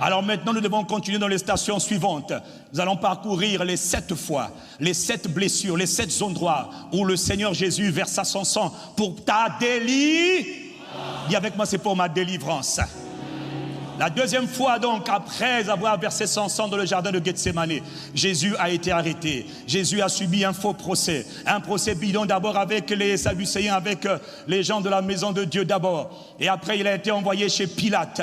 Alors maintenant, nous devons continuer dans les stations suivantes. Nous allons parcourir les 7 fois, les 7 blessures, les 7 endroits où le Seigneur Jésus versa son sang pour ta délivrance. Dis avec moi, c'est pour ma délivrance. La deuxième fois donc, après avoir versé son sang dans le jardin de Gethsémane, Jésus a été arrêté. Jésus a subi un faux procès. Un procès bidon d'abord avec les Sadducéens, avec les gens de la maison de Dieu d'abord. Et après il a été envoyé chez Pilate.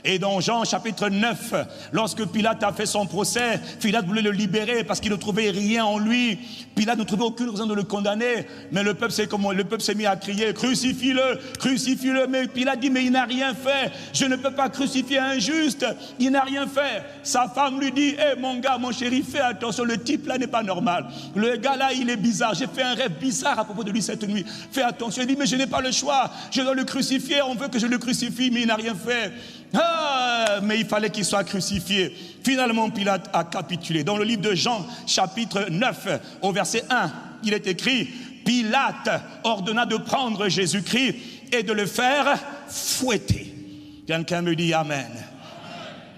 Et dans Jean chapitre 9, lorsque Pilate a fait son procès, Pilate voulait le libérer parce qu'il ne trouvait rien en lui. Pilate ne trouvait aucune raison de le condamner. Mais le peuple s'est mis à crier, crucifie-le, crucifie-le. Mais Pilate dit, mais il n'a rien fait. Je ne peux pas crucifier un juste. Il n'a rien fait. Sa femme lui dit, hé mon gars, mon chéri, fais attention, le type là n'est pas normal. Le gars là, il est bizarre. J'ai fait un rêve bizarre à propos de lui cette nuit. Fais attention. Il dit, mais je n'ai pas le choix. Je dois le crucifier. On veut que je le crucifie, mais il n'a rien fait. Ah, mais il fallait qu'il soit crucifié. Finalement, Pilate a capitulé. Dans le livre de Jean, chapitre 9, au verset 1, il est écrit, Pilate ordonna de prendre Jésus-Christ et de le faire fouetter. Quelqu'un me dit Amen.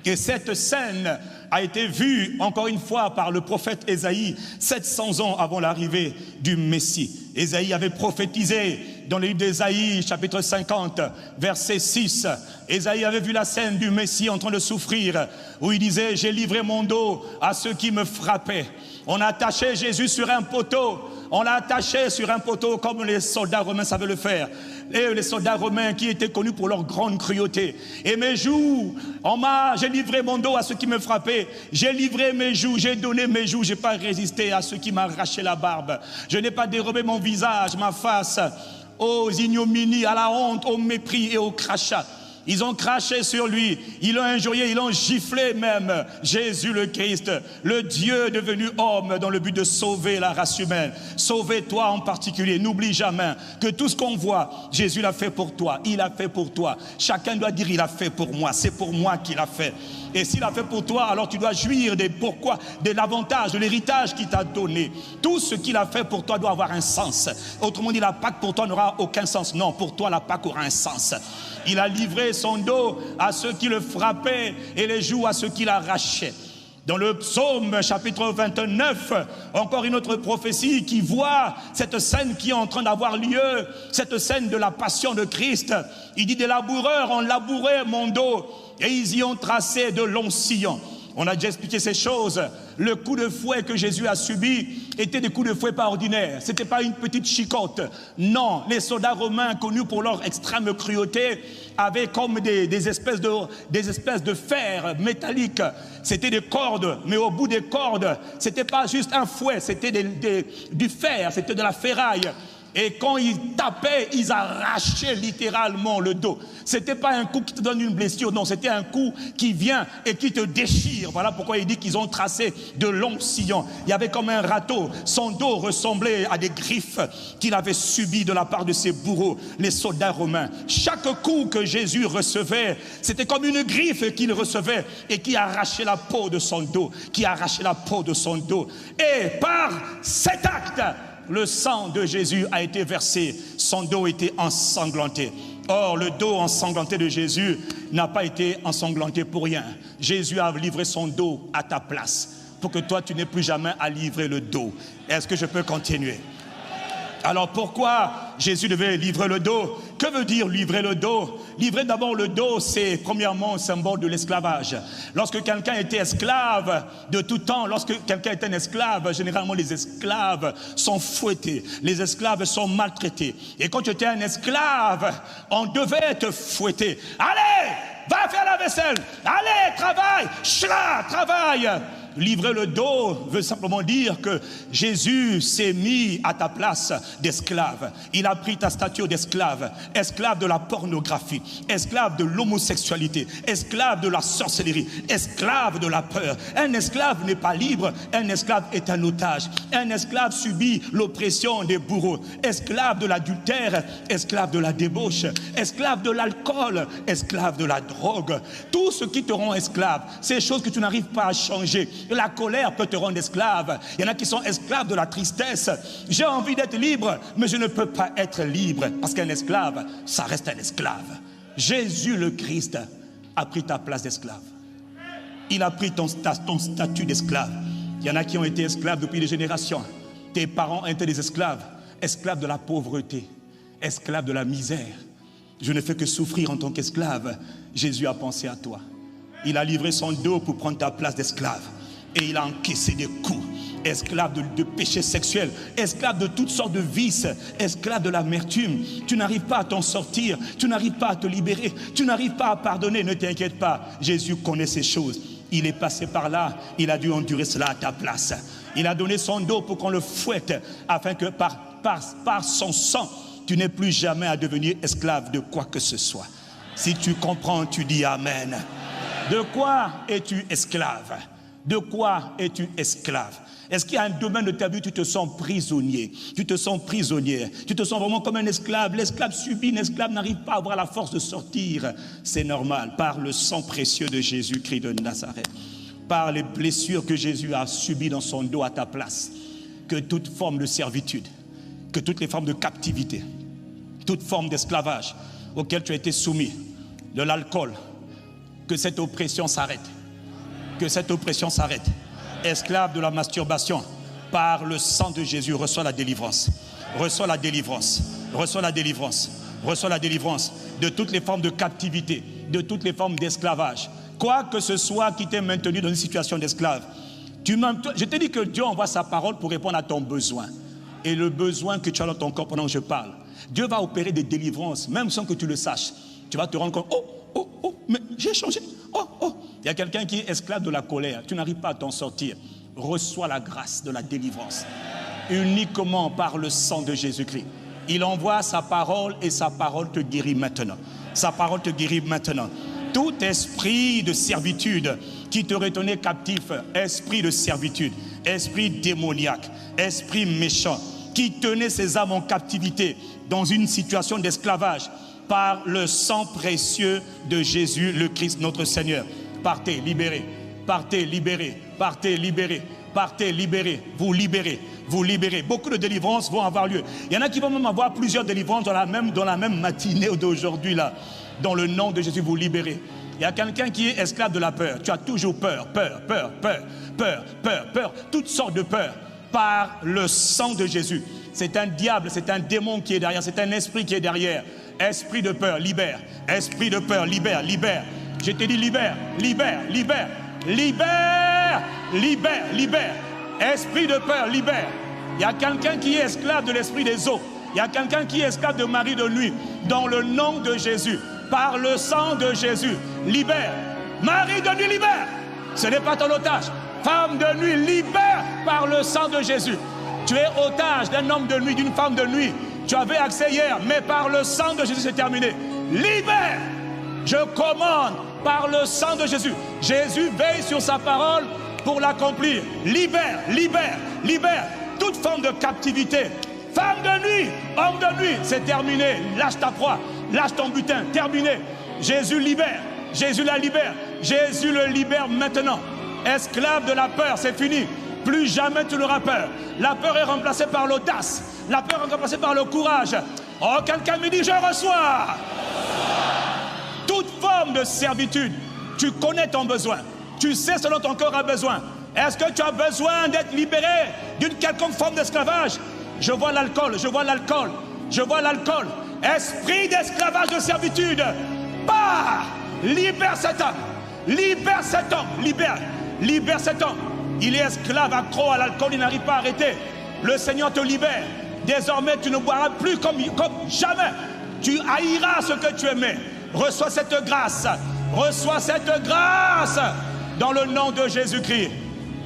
Et cette scène a été vue encore une fois par le prophète Ésaïe 700 ans avant l'arrivée du Messie. Ésaïe avait prophétisé dans le livre d'Ésaïe chapitre 50 verset 6. Ésaïe avait vu la scène du Messie en train de souffrir où il disait, j'ai livré mon dos à ceux qui me frappaient. On a attaché Jésus sur un poteau. On l'a attaché sur un poteau comme les soldats romains savaient le faire. Et les soldats romains qui étaient connus pour leur grande cruauté. Et mes joues, j'ai livré mon dos à ceux qui me frappaient. J'ai livré mes joues, j'ai donné mes joues. Je n'ai pas résisté à ceux qui m'arrachaient la barbe. Je n'ai pas dérobé mon visage, ma face, aux ignominies, à la honte, au mépris et au crachat. Ils ont craché sur lui, ils l'ont injurié, ils l'ont giflé même. Jésus le Christ, le Dieu devenu homme dans le but de sauver la race humaine. Sauver toi en particulier. N'oublie jamais que tout ce qu'on voit, Jésus l'a fait pour toi, il a fait pour toi. Chacun doit dire, il a fait pour moi, c'est pour moi qu'il a fait. Et s'il a fait pour toi, alors tu dois jouir de l'avantage, de l'héritage qu'il t'a donné. Tout ce qu'il a fait pour toi doit avoir un sens. Autrement dit, la Pâque pour toi n'aura aucun sens. Non, pour toi, la Pâque aura un sens. Il a livré son dos à ceux qui le frappaient et les joues à ceux qui l'arrachaient. Dans le psaume chapitre 29, encore une autre prophétie qui voit cette scène qui est en train d'avoir lieu, cette scène de la passion de Christ. Il dit, des laboureurs ont labouré mon dos et ils y ont tracé de longs sillons. On a déjà expliqué ces choses. Le coup de fouet que Jésus a subi était des coups de fouet pas ordinaires. Ce n'était pas une petite chicotte. Non, les soldats romains, connus pour leur extrême cruauté, avaient comme des espèces de fer métallique. C'était des cordes, mais au bout des cordes, ce n'était pas juste un fouet, c'était du fer, c'était de la ferraille. Et quand ils tapaient, ils arrachaient littéralement le dos. C'était pas un coup qui te donne une blessure, non, c'était un coup qui vient et qui te déchire. Voilà pourquoi il dit qu'ils ont tracé de longs sillons. Il y avait comme un râteau. Son dos ressemblait à des griffes qu'il avait subies de la part de ses bourreaux, les soldats romains. Chaque coup que Jésus recevait, c'était comme une griffe qu'il recevait et qui arrachait la peau de son dos, qui arrachait la peau de son dos. Et par cet acte, le sang de Jésus a été versé, son dos était ensanglanté. Or, le dos ensanglanté de Jésus n'a pas été ensanglanté pour rien. Jésus a livré son dos à ta place pour que toi, tu n'aies plus jamais à livrer le dos. Est-ce que je peux continuer? Alors pourquoi Jésus devait livrer le dos? Que veut dire livrer le dos? Livrer d'abord le dos, c'est premièrement un symbole de l'esclavage. Lorsque quelqu'un était esclave de tout temps, lorsque quelqu'un était un esclave, généralement les esclaves sont fouettés, les esclaves sont maltraités. Et quand tu étais un esclave, on devait te fouetter. Allez, va faire la vaisselle, allez, travaille, travaille. Livrer le dos veut simplement dire que Jésus s'est mis à ta place d'esclave. Il a pris ta stature d'esclave, esclave de la pornographie, esclave de l'homosexualité, esclave de la sorcellerie, esclave de la peur. Un esclave n'est pas libre, un esclave est un otage. Un esclave subit l'oppression des bourreaux, esclave de l'adultère, esclave de la débauche, esclave de l'alcool, esclave de la drogue. Tout ce qui te rend esclave, c'est des choses que tu n'arrives pas à changer. La colère peut te rendre esclave. Il y en a qui sont esclaves de la tristesse. J'ai envie d'être libre, mais je ne peux pas être libre. Parce qu'un esclave, ça reste un esclave. Jésus le Christ a pris ta place d'esclave. Il a pris ton statut d'esclave. Il y en a qui ont été esclaves depuis des générations. Tes parents étaient des esclaves, esclaves de la pauvreté, esclaves de la misère. Je ne fais que souffrir en tant qu'esclave. Jésus a pensé à toi. Il a livré son dos pour prendre ta place d'esclave. Et il a encaissé des coups. Esclave de péché sexuel, esclave de toutes sortes de vices, esclave de l'amertume. Tu n'arrives pas à t'en sortir, tu n'arrives pas à te libérer, tu n'arrives pas à pardonner. Ne t'inquiète pas, Jésus connaît ces choses. Il est passé par là, il a dû endurer cela à ta place. Il a donné son dos pour qu'on le fouette, afin que par son sang, tu n'aies plus jamais à devenir esclave de quoi que ce soit. Si tu comprends, tu dis Amen. De quoi es-tu esclave? De quoi es-tu esclave? Est-ce qu'il y a un domaine de ta vie où tu te sens prisonnier? Tu te sens prisonnière. Tu te sens vraiment comme un esclave. L'esclave subit, l'esclave n'arrive pas à avoir la force de sortir. C'est normal. Par le sang précieux de Jésus-Christ de Nazareth, par les blessures que Jésus a subies dans son dos à ta place, que toute forme de servitude, que toutes les formes de captivité, toute forme d'esclavage auquel tu as été soumis, de l'alcool, que cette oppression s'arrête. Que cette oppression s'arrête. Esclave de la masturbation, par le sang de Jésus, reçois la délivrance. Reçois la délivrance. Reçois la délivrance. Reçois la délivrance de toutes les formes de captivité, de toutes les formes d'esclavage. Quoi que ce soit qui t'ait maintenu dans une situation d'esclave. Je te dis que Dieu envoie sa parole pour répondre à ton besoin. Et le besoin que tu as dans ton corps pendant que je parle. Dieu va opérer des délivrances, même sans que tu le saches. Tu vas te rendre compte, mais j'ai changé. Il y a quelqu'un qui est esclave de la colère. Tu n'arrives pas à t'en sortir. Reçois la grâce de la délivrance. Uniquement par le sang de Jésus-Christ. Il envoie sa parole et sa parole te guérit maintenant. Sa parole te guérit maintenant. Tout esprit de servitude qui te retenait captif, esprit de servitude, esprit démoniaque, esprit méchant, qui tenait ses âmes en captivité dans une situation d'esclavage, par le sang précieux de Jésus, le Christ, notre Seigneur. Partez, libérez, partez, libérez, partez, libérez, partez, libérez, vous libérez, vous libérez. Beaucoup de délivrances vont avoir lieu. Il y en a qui vont même avoir plusieurs délivrances dans la même matinée d'aujourd'hui là. Dans le nom de Jésus, vous libérez. Il y a quelqu'un qui est esclave de la peur. Tu as toujours peur, toutes sortes de peurs. Par le sang de Jésus. C'est un diable, c'est un démon qui est derrière, c'est un esprit qui est derrière. Esprit de peur, libère. Esprit de peur, libère, libère. Je te dis libère, libère, libère, libère, libère, libère. Esprit de peur, libère. Il y a quelqu'un qui est esclave de l'esprit des eaux. Il y a quelqu'un qui est esclave de mari de nuit. Dans le nom de Jésus, par le sang de Jésus, libère. Mari de nuit, libère. Ce n'est pas ton otage. Femme de nuit, libère par le sang de Jésus. Tu es otage d'un homme de nuit, d'une femme de nuit. Tu avais accès hier, mais par le sang de Jésus, c'est terminé. Libère. Je commande par le sang de Jésus. Jésus veille sur sa parole pour l'accomplir. Libère, libère, libère toute forme de captivité. Femme de nuit, homme de nuit, c'est terminé. Lâche ta proie, lâche ton butin, terminé. Jésus libère, Jésus la libère. Jésus le libère maintenant. Esclave de la peur, c'est fini. Plus jamais tu n'auras peur. La peur est remplacée par l'audace. La peur est remplacée par le courage. Oh, quelqu'un me dit, je reçois. Toute forme de servitude, tu connais ton besoin. Tu sais ce dont ton corps a besoin. Est-ce que tu as besoin d'être libéré d'une quelconque forme d'esclavage? Je vois l'alcool, je vois l'alcool, je vois l'alcool. Esprit d'esclavage de servitude. Bah! Libère cet homme. Libère cet homme. Libère. Libère cet homme. Il est esclave, accro à l'alcool, il n'arrive pas à arrêter. Le Seigneur te libère. Désormais, tu ne boiras plus comme jamais. Tu haïras ce que tu aimais. Reçois cette grâce. Reçois cette grâce dans le nom de Jésus-Christ.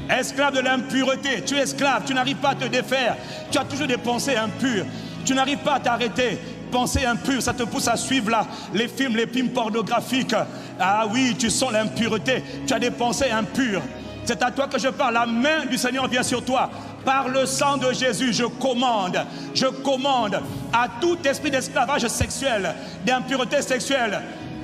Esclave de l'impureté. Tu es esclave, tu n'arrives pas à te défaire. Tu as toujours des pensées impures. Tu n'arrives pas à t'arrêter. Pensées impures, ça te pousse à suivre là, les films pornographiques. Ah oui, tu sens l'impureté. Tu as des pensées impures. C'est à toi que je parle. La main du Seigneur vient sur toi. Par le sang de Jésus, je commande à tout esprit d'esclavage sexuel, d'impureté sexuelle,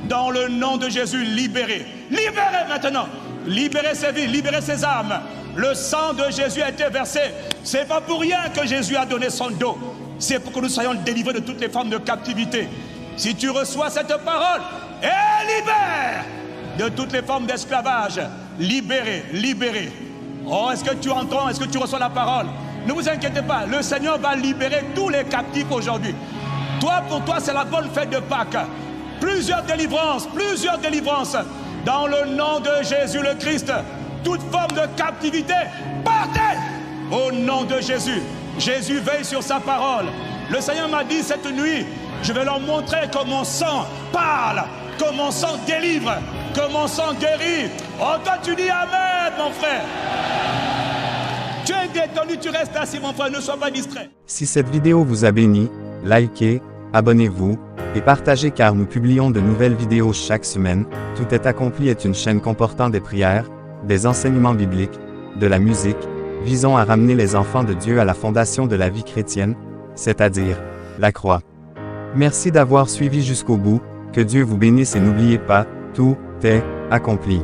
dans le nom de Jésus, libérez. Libérez maintenant. Libérez ses vies, libérez ses âmes. Le sang de Jésus a été versé. C'est pas pour rien que Jésus a donné son dos. C'est pour que nous soyons délivrés de toutes les formes de captivité. Si tu reçois cette parole, et libère. de toutes les formes d'esclavage. Libérés, libérés. Oh, est-ce que tu entends? Est-ce que tu reçois la parole? Ne vous inquiétez pas, le Seigneur va libérer tous les captifs aujourd'hui. Toi, pour toi, c'est la bonne fête de Pâques. Plusieurs délivrances dans le nom de Jésus le Christ. Toute forme de captivité, partez au nom de Jésus. Jésus veille sur sa parole. Le Seigneur m'a dit cette nuit, je vais leur montrer que mon sang parle, que mon sang délivre, que mon sang guérit. Oh, toi tu dis Amen, mon frère. Tu es détenu, tu restes assis, mon frère, ne sois pas distrait. Si cette vidéo vous a béni, likez, abonnez-vous et partagez car nous publions de nouvelles vidéos chaque semaine. Tout est accompli est une chaîne comportant des prières, des enseignements bibliques, de la musique, visant à ramener les enfants de Dieu à la fondation de la vie chrétienne, c'est-à-dire la croix. Merci d'avoir suivi jusqu'au bout, que Dieu vous bénisse et n'oubliez pas, tout est accompli.